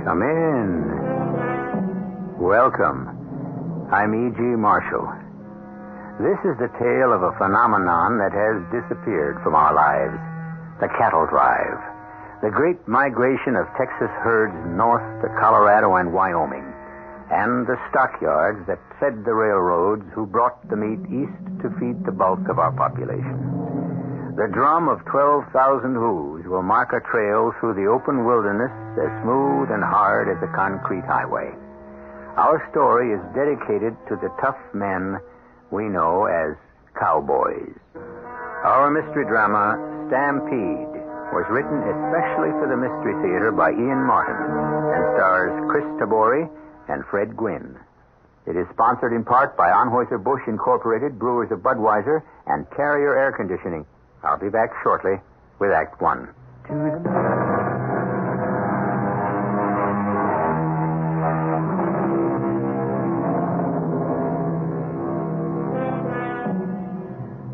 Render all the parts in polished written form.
Come in. Welcome. I'm E.G. Marshall. This is the tale of a phenomenon that has disappeared from our lives. The cattle drive. The great migration of Texas herds north to Colorado and Wyoming. And the stockyards that fed the railroads who brought the meat east to feed the bulk of our population. The drum of 12,000 hooves will mark a trail through the open wilderness as smooth and hard as a concrete highway. Our story is dedicated to the tough men we know as cowboys. Our mystery drama, Stampede, was written especially for the Mystery Theater by Ian Martin and stars Tabori and Fred Gwynne. It is sponsored in part by Anheuser-Busch Incorporated, Brewers of Budweiser, and Carrier Air Conditioning. I'll be back shortly with Act One.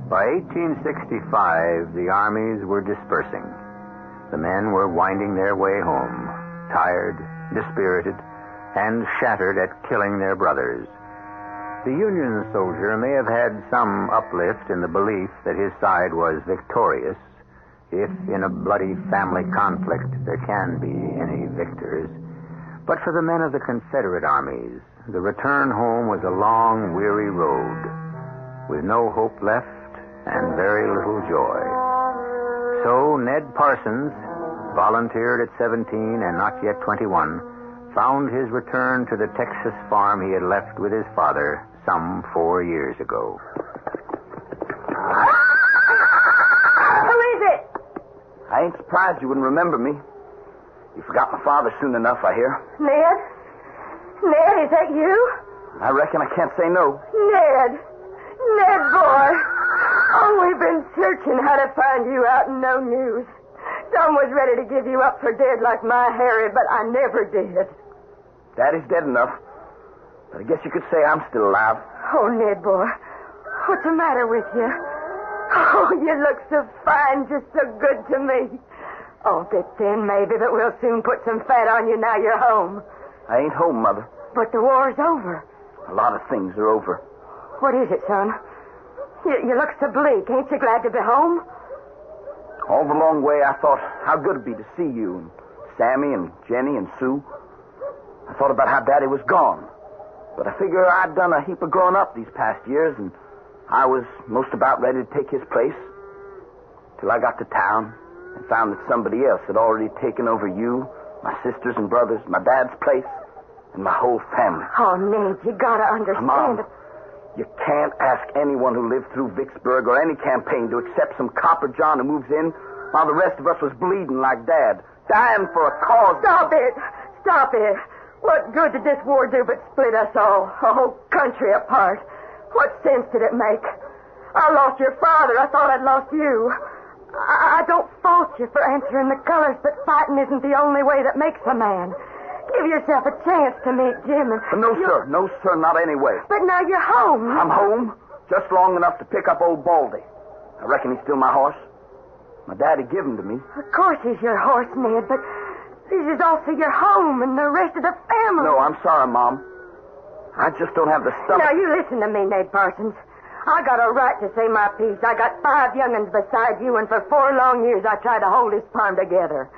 By 1865, the armies were dispersing. The men were winding their way home, tired, dispirited, and shattered at killing their brothers. The Union soldier may have had some uplift in the belief that his side was victorious, if in a bloody family conflict there can be any victors. But for the men of the Confederate armies, the return home was a long, weary road, with no hope left and very little joy. So Ned Parsons, volunteered at 17 and not yet 21, found his return to the Texas farm he had left with his father some 4 years ago. Who is it? I ain't surprised you wouldn't remember me. You forgot my father soon enough, I hear. Ned? Ned, is that you? I reckon I can't say no. Ned! Ned, boy! Oh, we've been searching how to find you out and no news. Some was ready to give you up for dead like my Harry, but I never did. Daddy's dead enough. But I guess you could say I'm still alive. Oh, Ned, boy. What's the matter with you? Oh, you look so fine, just so good to me. Oh, bit thin, maybe, but we'll soon put some fat on you now you're home. I ain't home, Mother. But the war's over. A lot of things are over. What is it, son? You look so bleak. Ain't you glad to be home? All the long way, I thought how good it'd be to see you and Sammy and Jenny and Sue. I thought about how Daddy was gone. But I figure I'd done a heap of growing up these past years, and I was most about ready to take his place. Till I got to town and found that somebody else had already taken over you, my sisters and brothers, my dad's place, and my whole family. Oh, Ned, you gotta understand. Mom, you can't ask anyone who lived through Vicksburg or any campaign to accept some copper John who moves in while the rest of us was bleeding like Dad, dying for a cause. Stop it! Stop it! What good did this war do but split us all, a whole country apart? What sense did it make? I lost your father. I thought I'd lost you. I don't fault you for answering the colors, but fighting isn't the only way that makes a man. Give yourself a chance to meet Jim and... No, sir. No, sir. Not anyway. But now you're home. I'm home just long enough to pick up old Baldy. I reckon he's still my horse. My daddy gave him to me. Of course he's your horse, Ned, but this is also your home and the rest of the family. No, I'm sorry, Mom. I just don't have the stomach... Now, you listen to me, Ned Parsons. I got a right to say my piece. I got 5 young'uns beside you, and for 4 long years I tried to hold this farm together.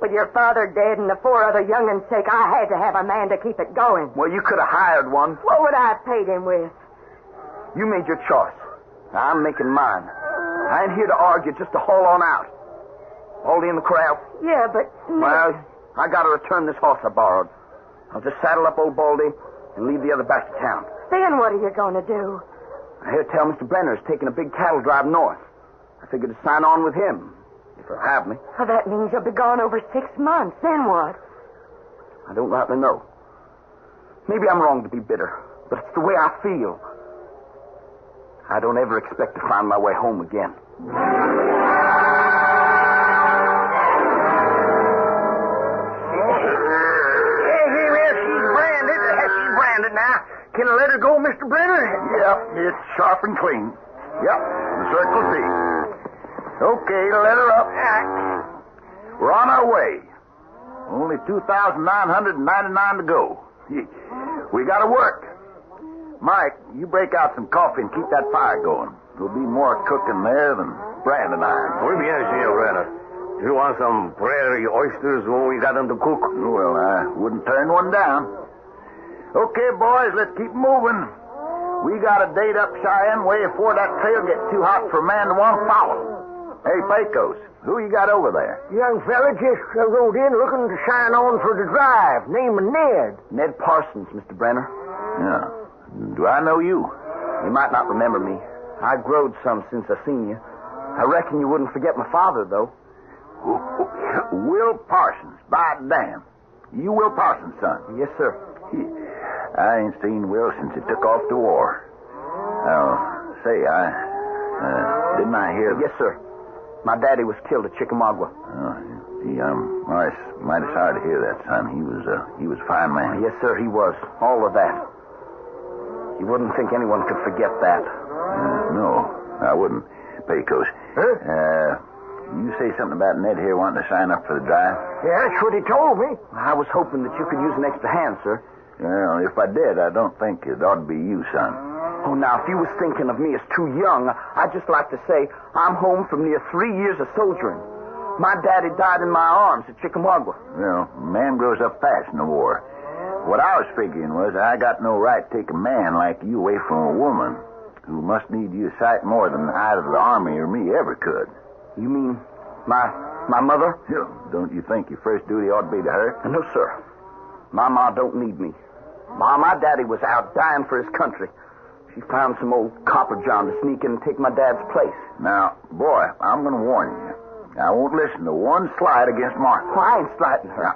With your father dead and the 4 other young'uns' sake, I had to have a man to keep it going. Well, you could have hired one. What would I have paid him with? You made your choice. Now, I'm making mine. I ain't here to argue, just to haul on out. Baldy in the corral? Yeah, but... Well, I got to return this horse I borrowed. I'll just saddle up old Baldy and leave the other back to town. Then what are you going to do? I hear tell Mr. Brenner's taking a big cattle drive north. I figured to sign on with him, if he'll have me. Well, that means you'll be gone over 6 months. Then what? I don't rightly know. Maybe I'm wrong to be bitter, but it's the way I feel. I don't ever expect to find my way home again. She's branded now. Can I let her go, Mr. Brenner? Yep, it's sharp and clean. Yep, the Circle C. Okay, let her up. We're on our way. Only 2,999 to go. We gotta work. Mike, you break out some coffee and keep that fire going. There'll be more cooking there than branding iron. Muy bien, Senor Brenner. You want some prairie oysters when we got them to cook? Well, I wouldn't turn one down. Okay, boys, let's keep moving. We got a date up Cheyenne way before that trail gets too hot for a man to want to follow. Hey, Pecos, who you got over there? Young fella just rode in looking to sign on for the drive. Name of Ned. Ned Parsons, Mr. Brenner. Yeah. Do I know you? You might not remember me. I growed some since I seen you. I reckon you wouldn't forget my father, though. Will Parsons, by damn. You Will Parsons' son? Yes, sir. I ain't seen Will since he took off to war. Oh, say, didn't I hear... Yes, sir. My daddy was killed at Chickamauga. Oh, gee, I'm mighty sorry to hear that, son. He was a fine man. Yes, sir, he was. All of that. You wouldn't think anyone could forget that. No, I wouldn't. Pecos. Huh? You say something about Ned here wanting to sign up for the drive? Yeah, that's what he told me. I was hoping that you could use an extra hand, sir. Well, if I did, I don't think it ought to be you, son. Oh, now, if you was thinking of me as too young, I'd just like to say I'm home from near 3 years of soldiering. My daddy died in my arms at Chickamauga. Well, man grows up fast in the war. What I was figuring was I got no right to take a man like you away from a woman who must need you a sight more than either the Army or me ever could. You mean my mother? Yeah. Don't you think your first duty ought to be to her? No, sir. My ma don't need me. My daddy was out dying for his country. She found some old copper john to sneak in and take my dad's place. Now, boy, I'm going to warn you. I won't listen to one slight against Martha. Well, I ain't slighting her.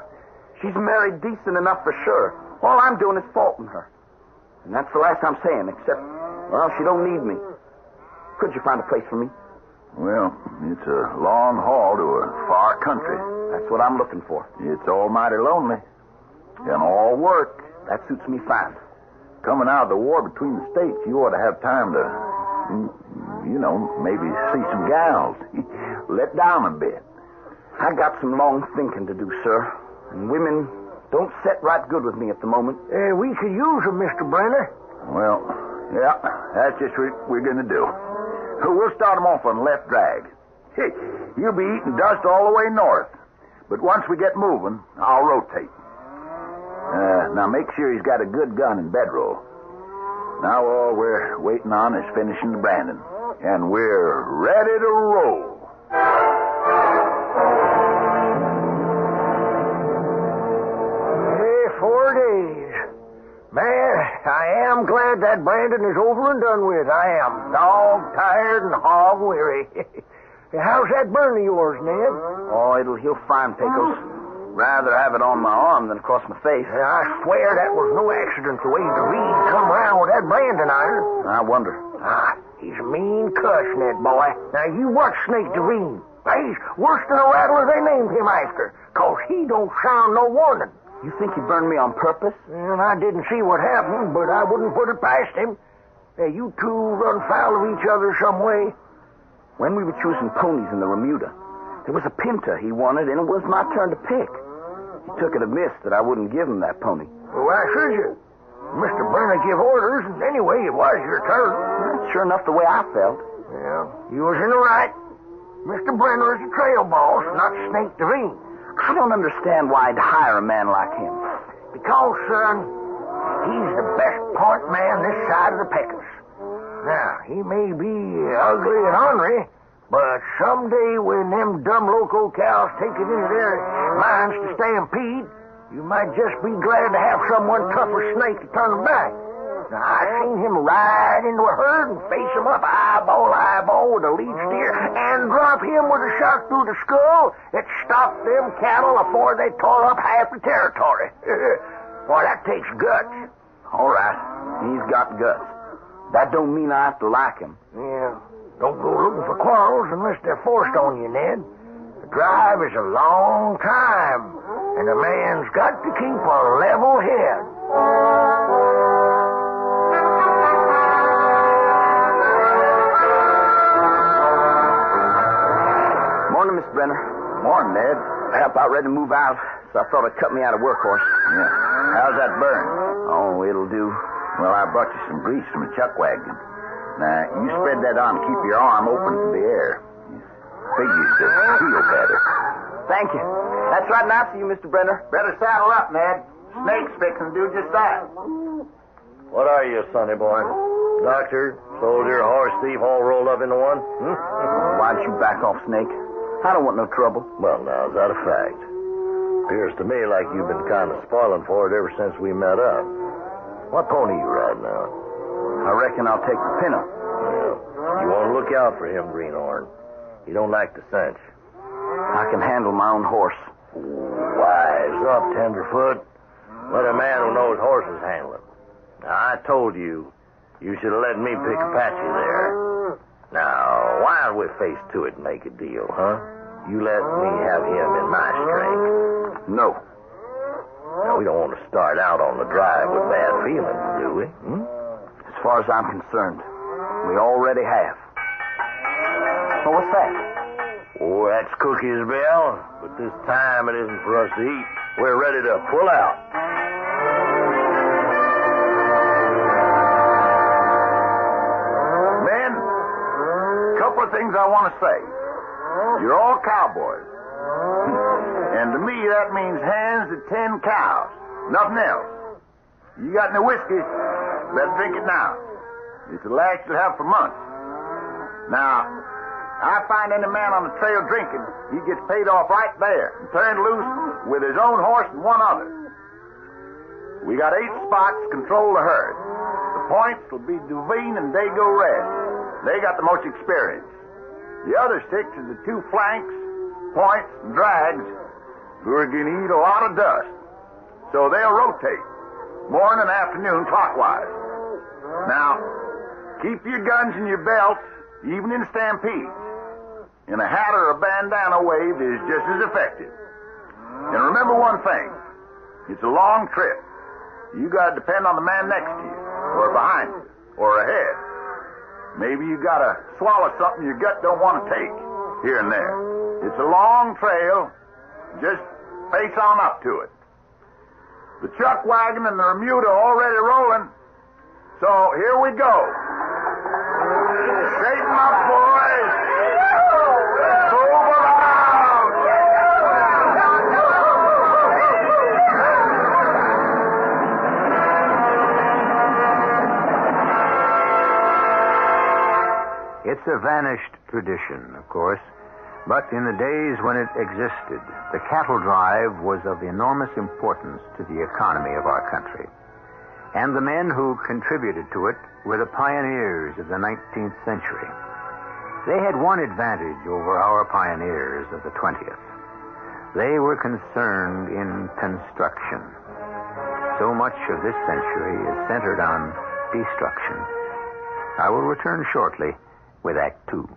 She's married decent enough for sure. All I'm doing is faulting her. And that's the last I'm saying, except, well, she don't need me. Could you find a place for me? Well, it's a long haul to a far country. That's what I'm looking for. It's almighty lonely. And all work. That suits me fine. Coming out of the war between the states, you ought to have time to, maybe see some gals. Let down a bit. I got some long thinking to do, sir. And women don't set right good with me at the moment. We could use them, Mr. Brenner. Well, yeah, that's just what we're going to do. We'll start them off on left drag. Hey, you'll be eating dust all the way north. But once we get moving, I'll rotate. Now make sure he's got a good gun and bedroll. Now all we're waiting on is finishing the branding. And we're ready to roll. Hey, 4 days. Man, I am glad that branding is over and done with. I am dog-tired and hog-weary. How's that burn of yours, Ned? Oh, it'll heal fine, Pecos. Rather have it on my arm than across my face. I swear that was no accident the way the Reed come around with that branding iron. I wonder. He's a mean cuss, Ned boy. Now, you watch Snake DeVine. He's worse than a rattler they named him after, 'cause he don't sound no warning. You think he burned me on purpose? And I didn't see what happened, but I wouldn't put it past him. Hey, you two run foul of each other some way. When we were choosing ponies in the Remuda, there was a Pinta he wanted, and it was my turn to pick. He took it amiss that I wouldn't give him that pony. Well, why should you? Mr. Brenner give orders, and anyway, it was your turn. That's sure enough the way I felt. Well, you was in the right. Mr. Brenner is a trail boss, not Snake DeVine. I don't understand why I'd hire a man like him. Because, son, he's the best point man this side of the Pecos. Now, he may be ugly and ornery, but someday when them dumb loco cows take it into their minds to stampede, you might just be glad to have someone tough as Snake to turn them back. Now, I seen him ride into a herd and face him up eyeball to eyeball with a lead steer and drop him with a shot through the skull that stopped them cattle before they tore up half the territory. Boy, that takes guts. All right, he's got guts. That don't mean I have to like him. Yeah, don't go looking for quarrels unless they're forced on you, Ned. The drive is a long time, and a man's got to keep a level head. Morning, Miss Brenner. Morning, Ned. I about ready to move out. so I thought I'd cut me out of workhorse. Yeah. How's that burn? Oh, it'll do. Well, I brought you some grease from the chuck wagon. Now, you spread that on and keep your arm open to the air. Figures to feel better. Thank you. That's right now for you, Mr. Brenner. Better saddle up, Ned. Snake's fixing to do just that. What are you, sonny boy? Doctor, soldier, horse thief, all rolled up into one? Why don't you back off, Snake? I don't want no trouble. Well, now, is that a fact? Appears to me like you've been kind of spoiling for it ever since we met up. What pony you riding now? I reckon I'll take the pinner. Well, you want to look out for him, Greenhorn. He don't like the cinch. I can handle my own horse. Wise up, tenderfoot. Let a man who knows horses handle him. Now, I told you should have let me pick Apache there. Now, why don't we face to it and make a deal, huh? You let me have him in my strength. No. Now, we don't want to start out on the drive with bad feelings, do we? As far as I'm concerned, we already have. Oh, what's that? Oh, that's Cookie's bell. But this time it isn't for us to eat. We're ready to pull out. Men, couple of things I want to say. You're all cowboys. And to me, that means hands to 10 cows. Nothing else. You got any whiskey? Better drink it now. It'll last you'll have for months. Now, I find any man on the trail drinking, he gets paid off right there and turned loose with his own horse and one other. We got 8 spots to control the herd. The points will be Duveen and Dago Red. They got the most experience. The other 6 are the 2 flanks, points, and drags, who are going to eat a lot of dust. So they'll rotate, morning and afternoon clockwise. Now, keep your guns in your belts, even in stampedes. And a hat or a bandana wave is just as effective. And remember one thing. It's a long trip. You got to depend on the man next to you, or behind you, or ahead. Maybe you got to swallow something your gut don't want to take, here and there. It's a long trail. Just face on up to it. The chuck wagon and the remuda are already rolling. So here we go. Straighten up, boys. Move around. It's a vanished tradition, of course. But in the days when it existed, the cattle drive was of enormous importance to the economy of our country. And the men who contributed to it were the pioneers of the 19th century. They had one advantage over our pioneers of the 20th. They were concerned in construction. So much of this century is centered on destruction. I will return shortly with Act Two.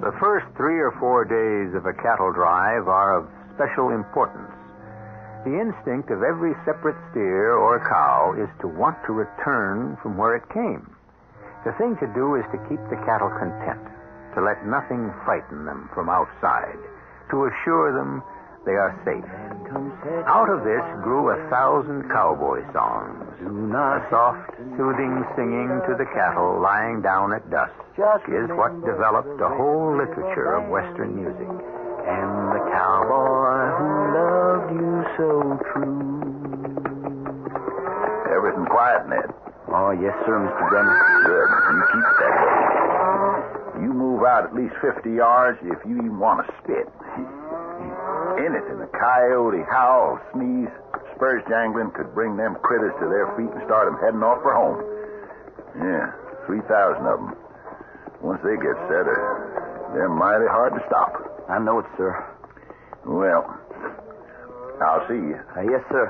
The first 3 or 4 days of a cattle drive are of special importance. The instinct of every separate steer or cow is to want to return from where it came. The thing to do is to keep the cattle content, to let nothing frighten them from outside, to assure them they are safe. Out of this grew 1,000 cowboy songs, a soft, soothing singing to the cattle lying down at dusk is what developed a whole literature of Western music. And the cowboy who loved you so true. Everything quiet, Ned. Oh, yes, sir, Mr. Brenner. Good. You keep it that way. You move out at least 50 yards if you even want to spit. Anything, a coyote, howl, sneeze, spurs jangling could bring them critters to their feet and start them heading off for home. Yeah, 3,000 of them. Once they get set, they're mighty hard to stop. I know it, sir. Well, I'll see you. Yes, sir.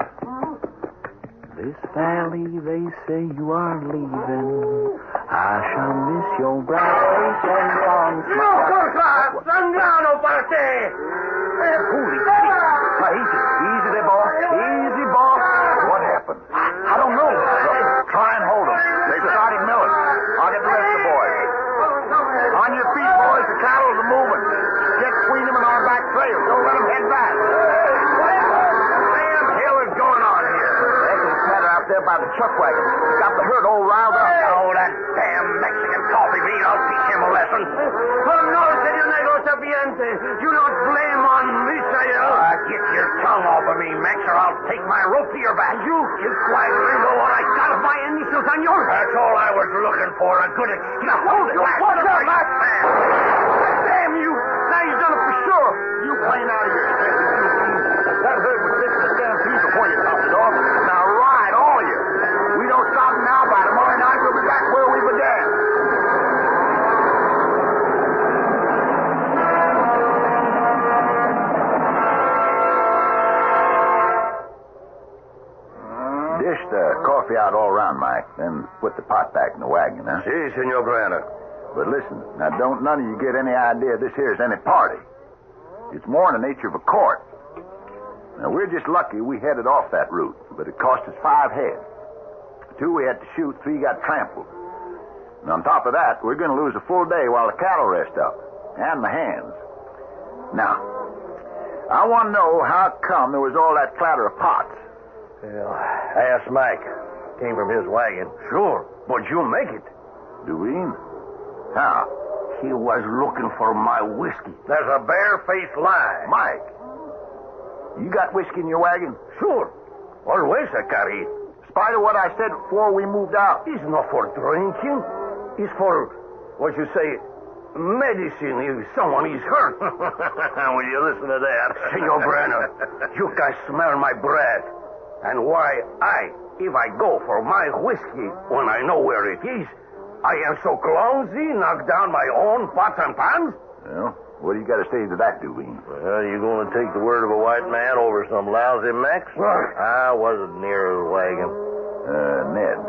This valley, they say you are leaving. I shall miss your bright face and long smile. No, Kristoffer! Sangrano parte! Holy shit. Now, easy there, boy. Easy, boy. What happened? I don't know. Look, try and hold them. They started milling. trail. Don't let them head back. What the hell is going on here? That's the matter out there by the chuck wagon. It's got the herd all riled up. Oh, that damn Mexican coffee bean. I'll teach him a lesson. Oh, no, señor negociante. Do not blame on me, señor. Get your tongue off of me, Max, or I'll take my rope to your back. You quite know what I got of my initials on yours. That's all I was looking for, a good excuse. Now, hold it. What's up, Max? Damn you. Now you've done it for sure. You plain out of your head. That herd was fixing to stampede before you topped it off. Now, ride, all of you. We don't stop now. By tomorrow night, we'll be back where we began. Dish the coffee out all around, Mike, then put the pot back in the wagon, huh? Si, Senor Brandon. But listen, now don't none of you get any idea this here's any party. It's more in the nature of a court. Now, we're just lucky we headed off that route, but it cost us 5 head. 2 we had to shoot, 3 got trampled. And on top of that, we're going to lose a full day while the cattle rest up, and the hands. Now, I want to know how come there was all that clatter of pots. Well, ask Mike. Came from his wagon. Sure, but you make it. Duveen? How? He was looking for my whiskey. That's a bare-faced lie. Mike, you got whiskey in your wagon? Sure. Always I carry it. Spite of what I said before we moved out. It's not for drinking. It's for, what you say, medicine if someone is hurt. Will you listen to that? Senor Brenner, you can smell my breath. And why if I go for my whiskey when I know where it is, I am so clumsy, knock down my own pots and pans? Well, what do you got to say to that, Duveen? Well, you going to take the word of a white man over some lousy Max? Right. I wasn't near his wagon. Ned,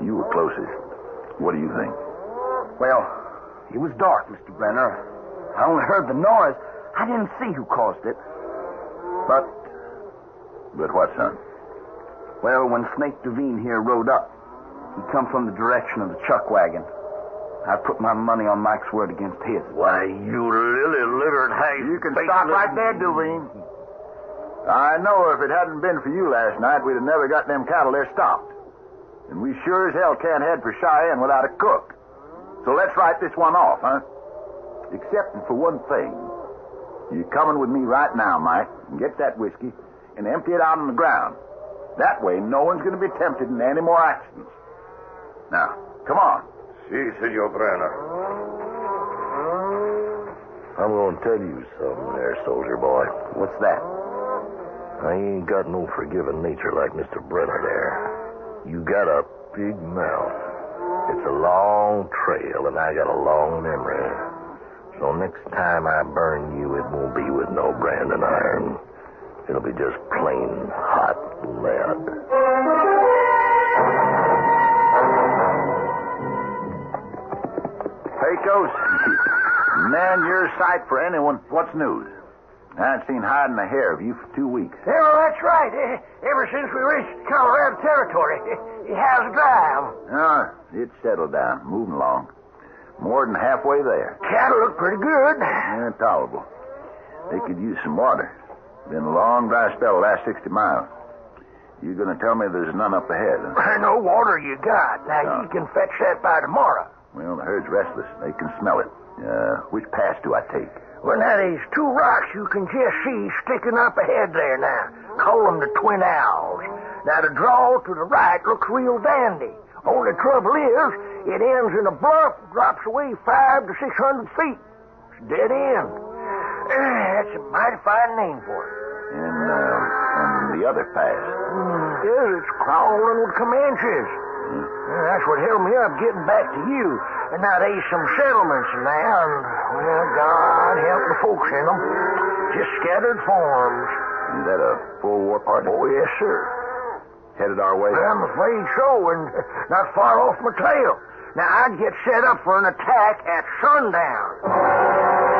you were closest. What do you think? Well, it was dark, Mr. Brenner. I only heard the noise. I didn't see who caused it. But, what, son? well, when Snake Duveen here rode up, he come from the direction of the chuck wagon. I put my money on Mike's word against his. Why, you lily-livered hag... You can stop right there, Duveen. I know if it hadn't been for you last night, we'd have never got them cattle there stopped. And we sure as hell can't head for Cheyenne without a cook. So let's write this one off, huh? Excepting for one thing. You're coming with me right now, Mike, and get that whiskey and empty it out on the ground. That way, no one's going to be tempted in any more accidents. Now, come on. Si, Senor Brenner. I'm going to tell you something there, soldier boy. What's that? I ain't got no forgiving nature like Mr. Brenner there. You got a big mouth. It's a long trail, and I got a long memory. So next time I burn you, it won't be with no branding iron. It'll be just plain hot lead. Pecos, man, you're a sight for anyone. What's news? I ain't seen hiding a hair of you for 2 weeks. Yeah, well, that's right. Ever since we reached Colorado territory, how's the drive? It's settled down, moving along. More than halfway there. Cattle look pretty good. Yeah, tolerable. They could use some water. Been a long dry spell the last 60 miles. You gonna tell me there's none up ahead, huh? No water you got. Now, you can fetch that by tomorrow. Well, the herd's restless. They can smell it. Which pass do I take? Well, now, there's 2 rocks you can just see sticking up ahead there now. Call them the Twin Owls. Now, the draw to the right looks real dandy. Only trouble is, it ends in a bluff, drops away 500 to 600 feet. It's a dead end. That's a mighty fine name for it. And the other pass? Yes, it's crawling with Comanches. That's what held me up getting back to you. And now there's some settlements now, and, well, God help the folks in them. Just scattered farms. Is that a full war party? Oh, yes, sir. Headed our way? I'm afraid so, and not far off my trail. Now, I'd get set up for an attack at sundown.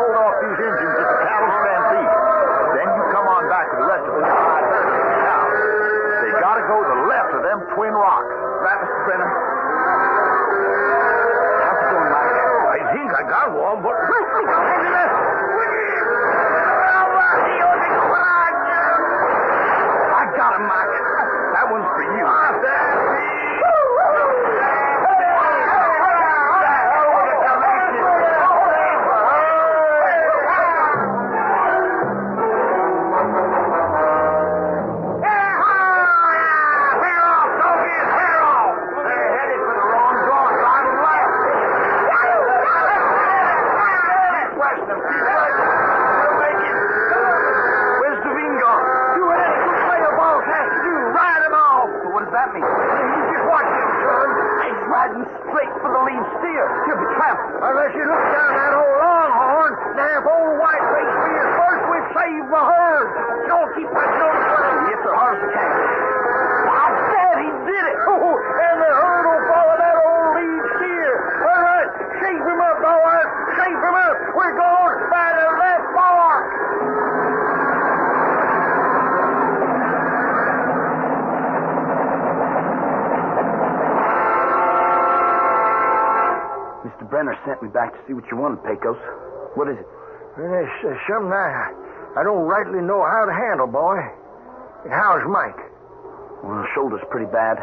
hold off these engines at the cattle stampede. Then you come on back to the rest of the side now. They gotta go to the left of them twin rocks. Right, Mr. Brenner. How's it going, Mike? I think I got one, but... I got him, Mike. That one's for you. Unless you look down that old longhorn, now if old whiteface be his first, we've saved the herd. Don't keep pushing on the ground. Yes, sir, hard as you can. I said he did it. Oh, and the herd will follow that old lead steer. All right, shape him up, Byers. Shape him up. We're going by the left fork. Mr. Brenner sent me back to see what you wanted, Pecos. What is it? There's something I don't rightly know how to handle, boy. How's Mike? Well, his shoulder's pretty bad.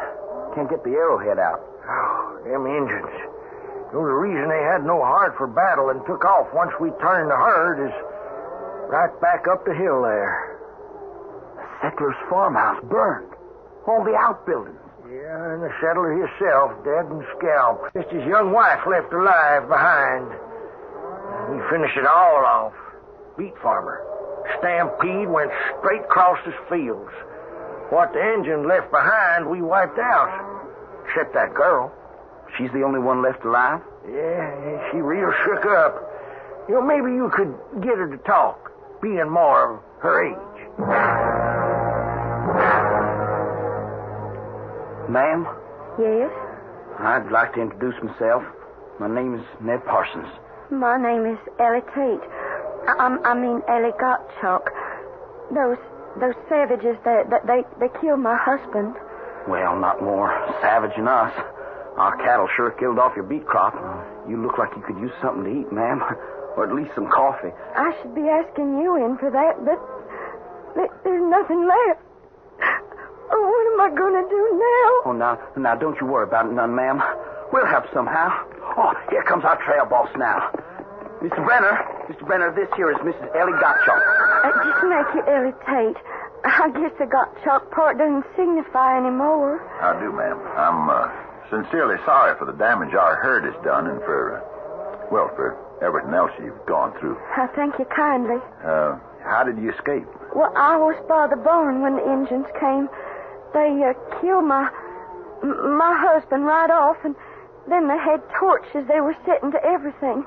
Can't get the arrowhead out. Oh, them Injuns. The only reason they had no heart for battle and took off once we turned the herd is right back up the hill there. The settler's farmhouse burned. All the outbuildings. Yeah, and the settler himself, dead and scalped. Just his young wife left alive behind. We finished it all off. Beet farmer. Stampede went straight across his fields. What the engine left behind, we wiped out. Except that girl. She's the only one left alive? Yeah, she real shook up. You know, maybe you could get her to talk, being more of her age. Ma'am? Yes? I'd like to introduce myself. My name is Ned Parsons. My name is Ellie Tate. I mean Ellie Gottenschalk. Those savages, they killed my husband. Well, not more savage than us. Our cattle sure killed off your beet crop. You look like you could use something to eat, ma'am. Or at least some coffee. I should be asking you in for that, but there's nothing left. Oh, what am I going to do now? Oh, now, don't you worry about it none, ma'am. We'll help somehow. Oh, here comes our trail boss now. Mr. Brenner, this here is Mrs. Ellie Gottenschalk. Just make it Ellie Tate. I guess the Gottenschalk part doesn't signify anymore. How do, ma'am? I'm sincerely sorry for the damage our herd has done and for everything else you've gone through. I thank you kindly. How did you escape? Well, I was by the barn when the Indians came. They killed my husband right off, and then they had torches they were setting to everything.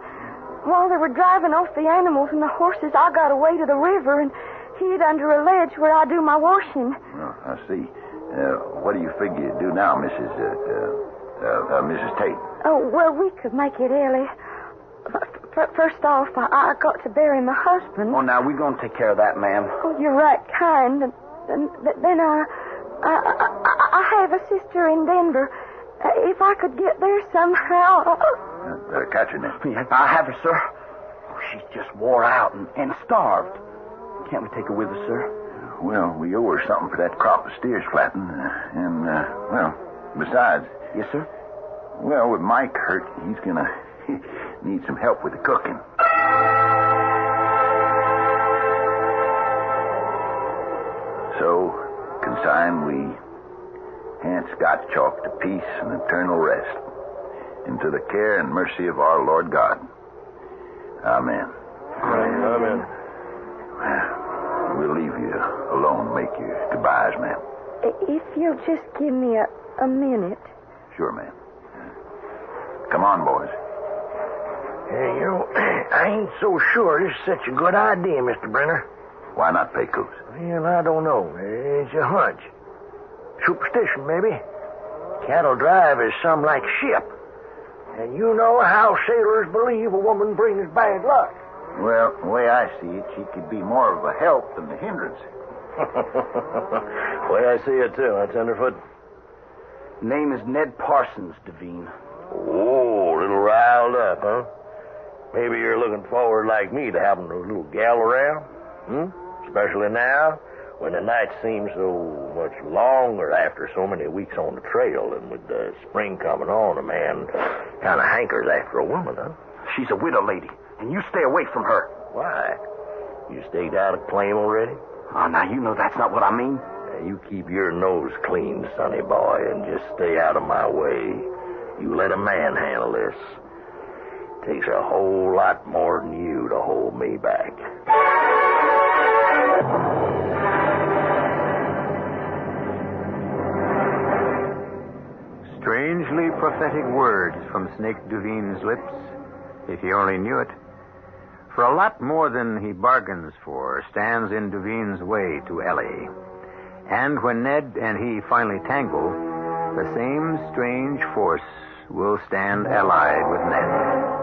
While they were driving off the animals and the horses, I got away to the river and hid under a ledge where I do my washing. Oh, I see. What do you figure you'd do now, Mrs. Tate? Oh, well, we could make it, Ellie. First off, I got to bury my husband. Oh, now, we're going to take care of that, ma'am. Oh, you're right kind. And then I have a sister in Denver. If I could get there somehow. Catch her now. Yeah, I have her, sir. Oh, she's just wore out and starved. Can't we take her with us, sir? Well, we owe her something for that crop of steers flattened. Besides. Yes, sir? Well, with Mike hurt, he's going to need some help with the cooking. So, consign we Hans Gottenschalk to peace and eternal rest, into the care and mercy of our Lord God. Amen. Amen. Well, we'll leave you alone, make your goodbyes, ma'am. If you'll just give me a minute. Sure, ma'am. Come on, boys. You know, I ain't so sure this is such a good idea, Mr. Brenner. Why not, Pecos? Well, I don't know. It's a hunch. Superstition, maybe. Cattle drive is some like ship. And you know how sailors believe a woman brings bad luck. Well, the way I see it, she could be more of a help than a hindrance. The way I see it, too, huh, Tenderfoot? Name is Ned Parsons, Devine. Oh, a little riled up, huh? Maybe you're looking forward, like me, to having a little gal around, Especially now, when the night seems so much longer after so many weeks on the trail, and with the spring coming on, a man kind of hankers after a woman, huh? She's a widow lady, and you stay away from her. Why? You staked out a claim already? Oh, now, you know that's not what I mean. Now, you keep your nose clean, sonny boy, and just stay out of my way. You let a man handle this. Takes a whole lot more than you to hold me back. Strangely prophetic words from Snake Devine's lips, if he only knew it. For a lot more than he bargains for stands in Devine's way to Ellie. And when Ned and he finally tangle, the same strange force will stand allied with Ned.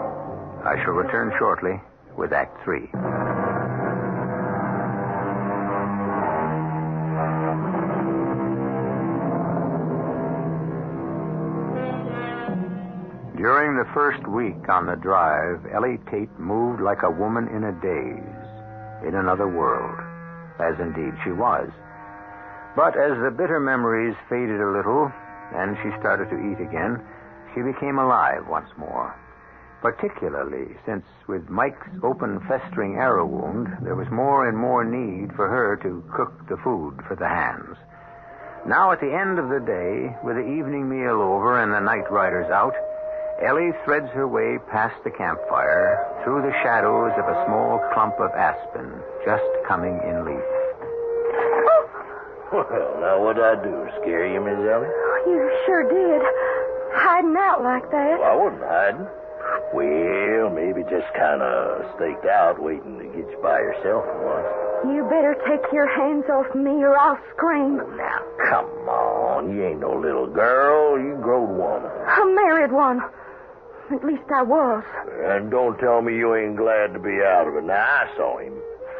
I shall return shortly with Act 3. During the first week on the drive, Ellie Tate moved like a woman in a daze, in another world, as indeed she was. But as the bitter memories faded a little, and she started to eat again, she became alive once more. Particularly since with Mike's open festering arrow wound, there was more and more need for her to cook the food for the hands. Now at the end of the day, with the evening meal over and the night riders out, Ellie threads her way past the campfire, through the shadows of a small clump of aspen, just coming in leaf. Well, now what'd I do? Scare you, Miss Ellie? You sure did. Hiding out like that. Well, I wasn't hiding. Well, maybe just kind of staked out, waiting to get you by yourself once. You better take your hands off me or I'll scream. Now, come on. You ain't no little girl. You grown woman. A married one. At least I was. And don't tell me you ain't glad to be out of it. Now, I saw him.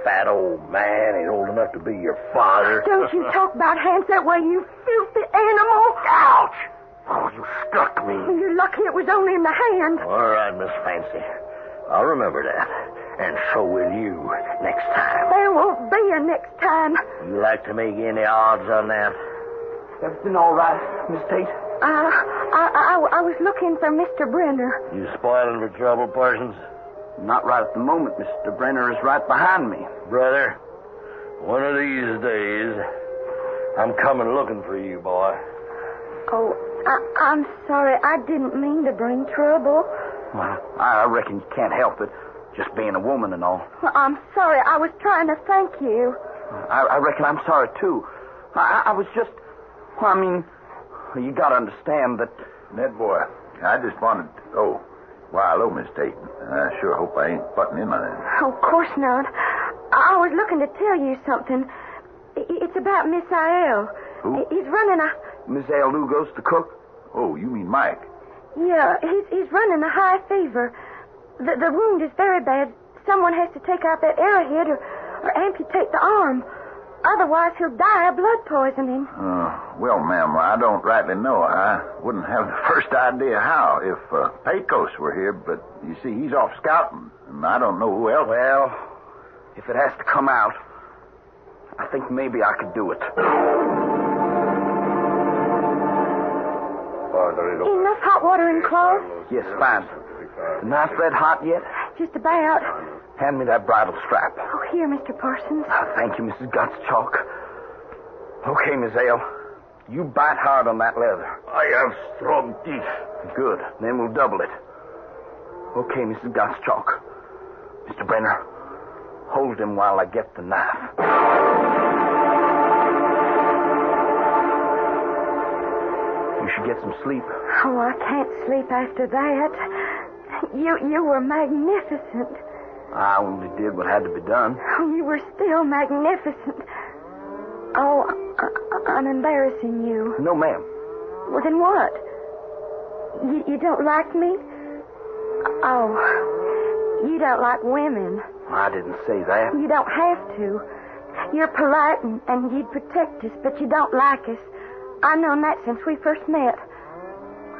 Fat old man, ain't old enough to be your father. Don't you talk about hands that way, you filthy animal. Ouch! Oh, you struck me. You're lucky it was only in the hand. All right, Miss Fancy. I'll remember that. And so will you next time. There won't be a next time. You like to make any odds on that? Everything all right, Miss Tate? I was looking for Mr. Brenner. You spoiling for trouble, Parsons? Not right at the moment. Mr. Brenner is right behind me. Brother, one of these days, I'm coming looking for you, boy. Oh, I'm sorry. I didn't mean to bring trouble. Well, I reckon you can't help it, just being a woman and all. Well, I'm sorry. I was trying to thank you. I reckon I'm sorry, too. I was just... Well, I mean, you gotta understand that... Ned, boy, I just wanted... Oh, why, hello, Miss Tate. I sure hope I ain't butting in on it. Oh, of course not. I was looking to tell you something. It's about Miss Aiel. Who? He's running a... Miss Aiel Lugos, the cook? Oh, you mean Mike? Yeah, he's running a high fever. The wound is very bad. Someone has to take out that arrowhead or amputate the arm. Otherwise, he'll die of blood poisoning. Well, ma'am, I don't rightly know. I wouldn't have the first idea how if Pecos were here, but you see, he's off scouting, and I don't know who else. Well, if it has to come out, I think maybe I could do it. Enough hot water and cloth? Yes, fine. The knife red hot yet? Just about. Hand me that bridle strap. Oh, here, Mr. Parsons. Thank you, Mrs. Gottenschalk. Okay, Miss Aiel. You bite hard on that leather. I have strong teeth. Good. Then we'll double it. Okay, Mrs. Gottenschalk. Mr. Brenner, hold him while I get the knife. You should get some sleep. Oh, I can't sleep after that. You were magnificent. I only did what had to be done. Oh, you were still magnificent. Oh, I'm embarrassing you. No, ma'am. Well, then what? You don't like me? Oh, you don't like women. I didn't say that. You don't have to. You're polite and you'd protect us, but you don't like us. I've known that since we first met.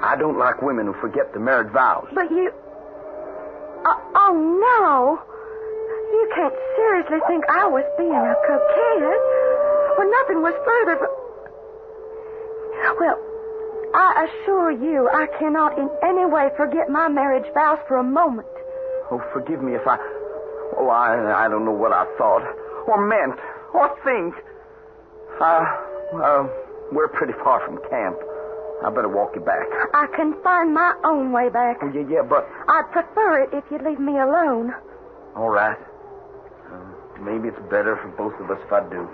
I don't like women who forget the marriage vows. But you... oh, no. You can't seriously think I was being a coquette. Well, nothing was further from... Well, I assure you I cannot in any way forget my marriage vows for a moment. Oh, forgive me if I... Oh, I don't know what I thought, or meant, or think. We're pretty far from camp. I better walk you back. I can find my own way back. Oh, yeah, but... I'd prefer it if you'd leave me alone. All right. Maybe it's better for both of us if I do.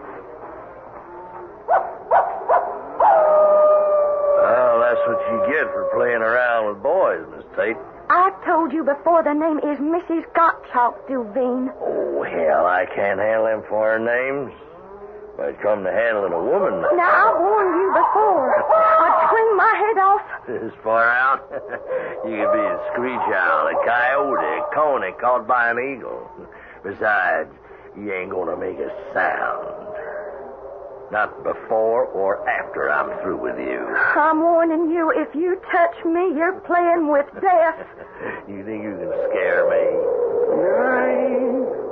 Well, that's what you get for playing around with boys, Miss Tate. I told you before the name is Mrs. Gottenschalk, Duveen. Oh, hell, I can't handle them foreign names. When it come to handling a woman... Now, I warned you before. I'd swing my head off. This far out? You could be a screech owl, a coyote, a coney caught by an eagle. Besides, you ain't gonna make a sound. Not before or after I'm through with you. I'm warning you, if you touch me, you're playing with death. You think you can scare me?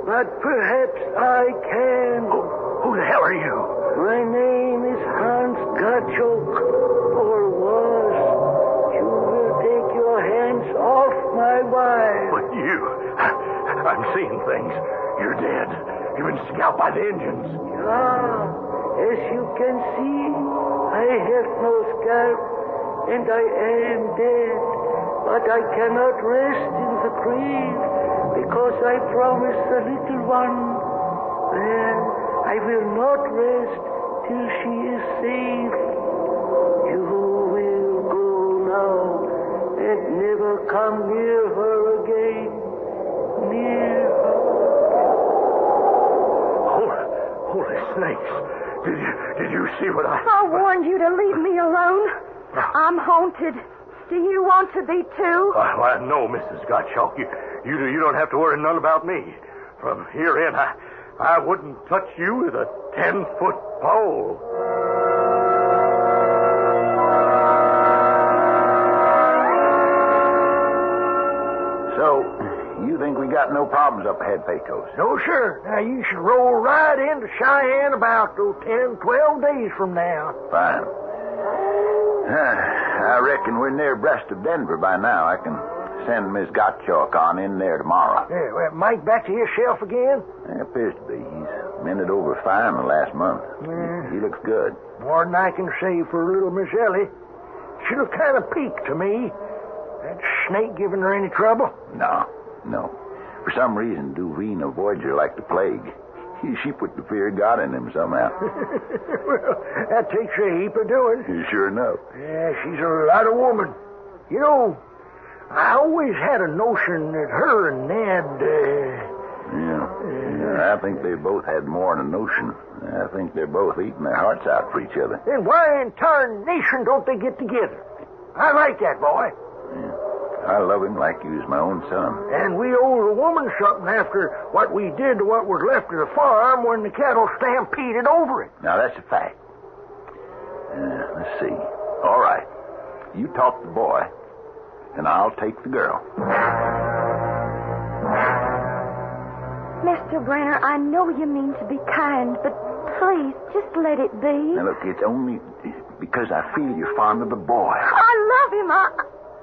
But perhaps I can. Who the hell are you? My name is Hans Gottenschalk, or was. You will take your hands off my wife. But you... I'm seeing things. You're dead. You've been scalped by the Indians. As you can see, I have no scalp, and I am dead. But I cannot rest in the grave, because I promised the little one. Well, I will not rest till she is safe. You will go now, and never come near her again. Near her. Holy snakes. Did you see what I warned you to leave me alone. I'm haunted. Do you want to be too? No, Mrs. Gottenschalk. You don't have to worry none about me. From here in, I wouldn't touch you with a 10-foot pole. So, you think we got no problems up ahead, Pecos? No, sir. Now, you should roll right into Cheyenne about 10, 12 days from now. Fine. I reckon we're near abreast of Denver by now. I can send Miss Gottenschalk on in there tomorrow. Yeah, well, Mike back to his shelf again? It appears to be. He's mended over fine the last month. He looks good. More than I can say for little Miss Ellie. She looked kind of peaked to me. That snake giving her any trouble? No. For some reason, Duveen avoids her like the plague. She put the fear of God in him somehow. Well, that takes a heap of doing. Sure enough. Yeah, she's a lot of woman. You know, I always had a notion that her and Ned... Yeah, I think they both had more than a notion. I think they're both eating their hearts out for each other. Then why in tarnation don't they get together? I like that boy. Yeah. I love him like he was my own son. And we owe the woman something after what we did to what was left of the farm when the cattle stampeded over it. Now, that's a fact. Let's see. All right. You talk the boy, and I'll take the girl. Mr. Brenner, I know you mean to be kind, but please, just let it be. Now, look, it's only because I feel you're fond of the boy. I love him.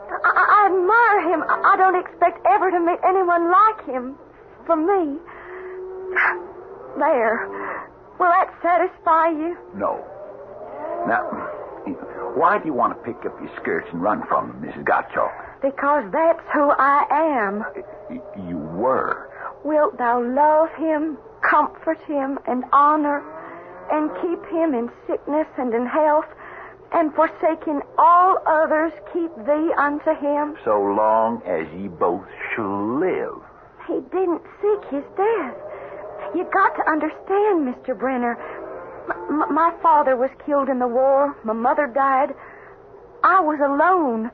I admire him. I don't expect ever to meet anyone like him. For me. There. Will that satisfy you? No. Now, why do you want to pick up your skirts and run from him, Mrs. Gottenschalk? Because that's who I am. You were. Wilt thou love him, comfort him, and honor, and keep him in sickness and in health, and forsaking all others, keep thee unto him? So long as ye both shall live. He didn't seek his death. You got to understand, Mr. Brenner. My father was killed in the war. My mother died. I was alone.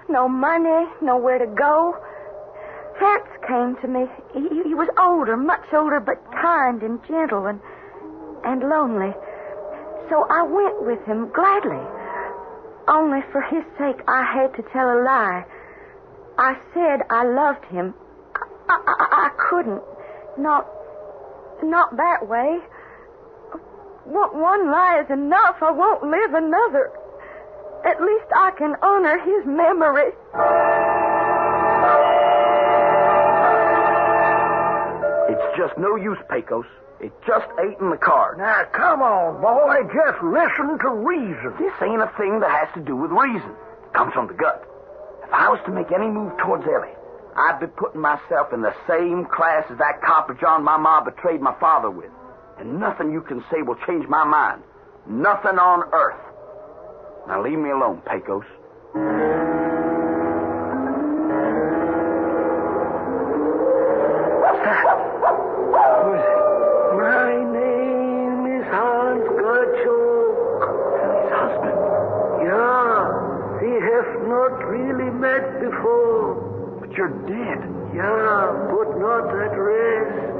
No money, nowhere to go. That's came to me. He was older, much older, but kind and gentle and lonely. So I went with him gladly. Only for his sake, I had to tell a lie. I said I loved him. I couldn't. Not that way. One lie is enough. I won't live another. At least I can honor his memory. It's just no use, Pecos. It just ain't in the cards. Now, come on, boy. Just listen to reason. This ain't a thing that has to do with reason. It comes from the gut. If I was to make any move towards Ellie, I'd be putting myself in the same class as that copper John my ma betrayed my father with. And nothing you can say will change my mind. Nothing on earth. Now leave me alone, Pecos. What's that? Who is it? My name is Hans Gottenschalk. Ellie's husband. Yeah, we have not really met before. But you're dead. Yeah, but not at rest.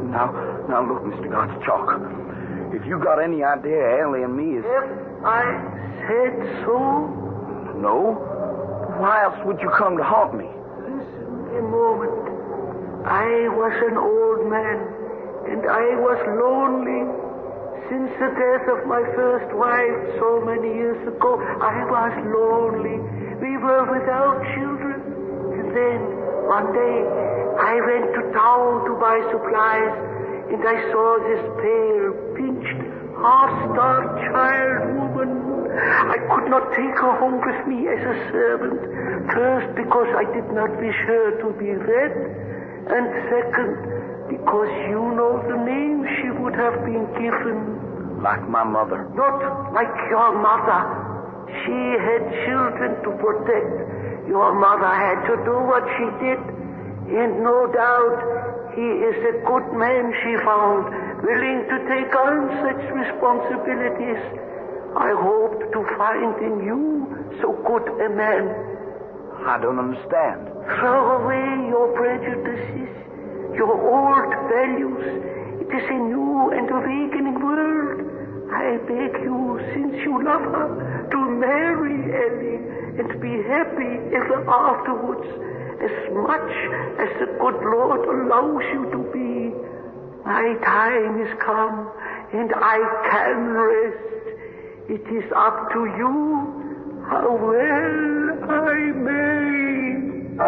Now look, Mr. Gottenschalk. If you got any idea Ellie and me is... Have I said so? No? Why else would you come to haunt me? Listen a moment. I was an old man, and I was lonely. Since the death of my first wife so many years ago, I was lonely. We were without children. And then, one day, I went to town to buy supplies, and I saw this pale, pinched, half-starved child woman. I could not take her home with me as a servant. First, because I did not wish her to be read, and second, because you know the name she would have been given. Like my mother. Not like your mother. She had children to protect. Your mother had to do what she did. And no doubt, he is a good man she found, willing to take on such responsibilities. I hoped to find in you so good a man. I don't understand. Throw away your prejudices, your old values. It is a new and awakening world. I beg you, since you love her, to marry Ellie and be happy ever afterwards, as much as the good Lord allows you to be. My time is come, and I can rest. It is up to you how well I may.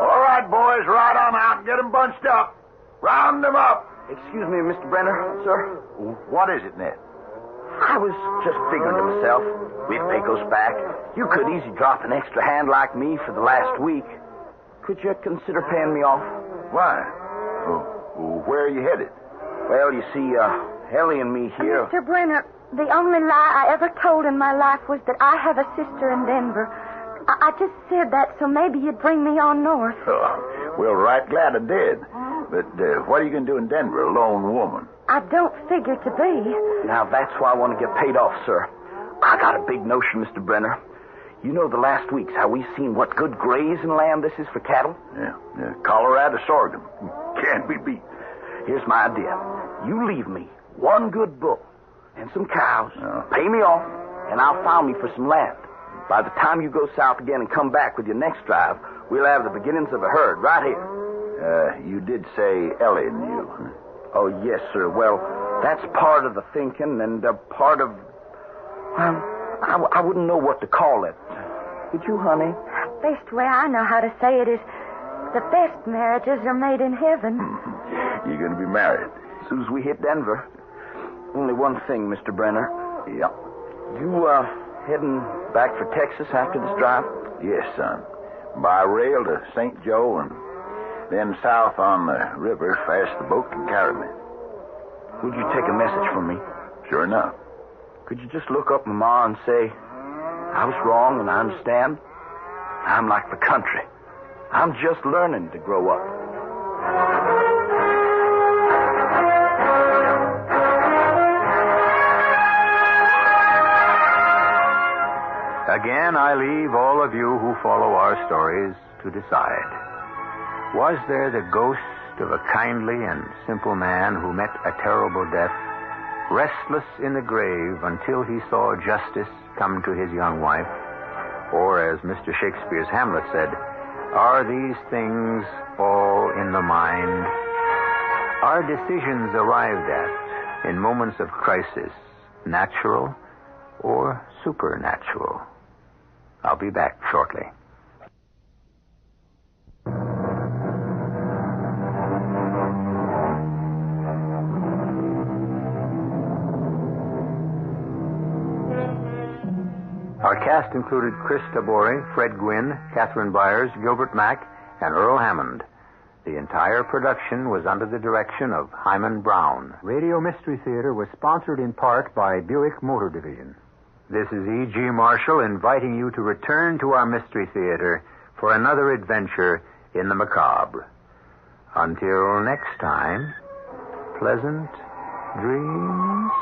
All right, boys, ride on out and get them bunched up. Round them up. Excuse me, Mr. Brenner, sir. What is it, Ned? I was just figuring to myself, with Pecos back, you could easy drop an extra hand like me for the last week. Could you consider paying me off? Why? Where are you headed? Well, you see, Ellie and me here... Mr. Brenner, the only lie I ever told in my life was that I have a sister in Denver. I just said that so maybe you'd bring me on north. Oh, well, right glad I did. But what are you going to do in Denver, a lone woman? I don't figure to be. Now, that's why I want to get paid off, sir. I got a big notion, Mr. Brenner. You know the last weeks how we've seen what good grazing land this is for cattle? Yeah. Colorado sorghum. Can't be beat. Here's my idea. You leave me one good bull and some cows, pay me off, and I'll file me for some land. By the time you go south again and come back with your next drive, we'll have the beginnings of a herd right here. You did say Ellie and you. Oh, yes, sir. Well, that's part of the thinking and part of... Well, I wouldn't know what to call it. Would you, honey? Best way I know how to say it is the best marriages are made in heaven. You're going to be married. As soon as we hit Denver. Only one thing, Mr. Brenner. Yeah. You, heading back for Texas after this drive? Yes, son. By rail to St. Joe and then south on the river as fast as the boat can carry me. Would you take a message from me? Sure enough. Could you just look up Mama and say, I was wrong and I understand? I'm like the country. I'm just learning to grow up. Again, I leave all of you who follow our stories to decide. Was there the ghost of a kindly and simple man who met a terrible death, restless in the grave until he saw justice come to his young wife? Or, as Mr. Shakespeare's Hamlet said, are these things all in the mind? Are decisions arrived at in moments of crisis natural or supernatural? I'll be back shortly. Our cast included Chris Tabori, Fred Gwynne, Catherine Byers, Gilbert Mack, and Earl Hammond. The entire production was under the direction of Himan Brown. Radio Mystery Theater was sponsored in part by Buick Motor Division. This is E.G. Marshall inviting you to return to our Mystery Theater for another adventure in the macabre. Until next time, pleasant dreams.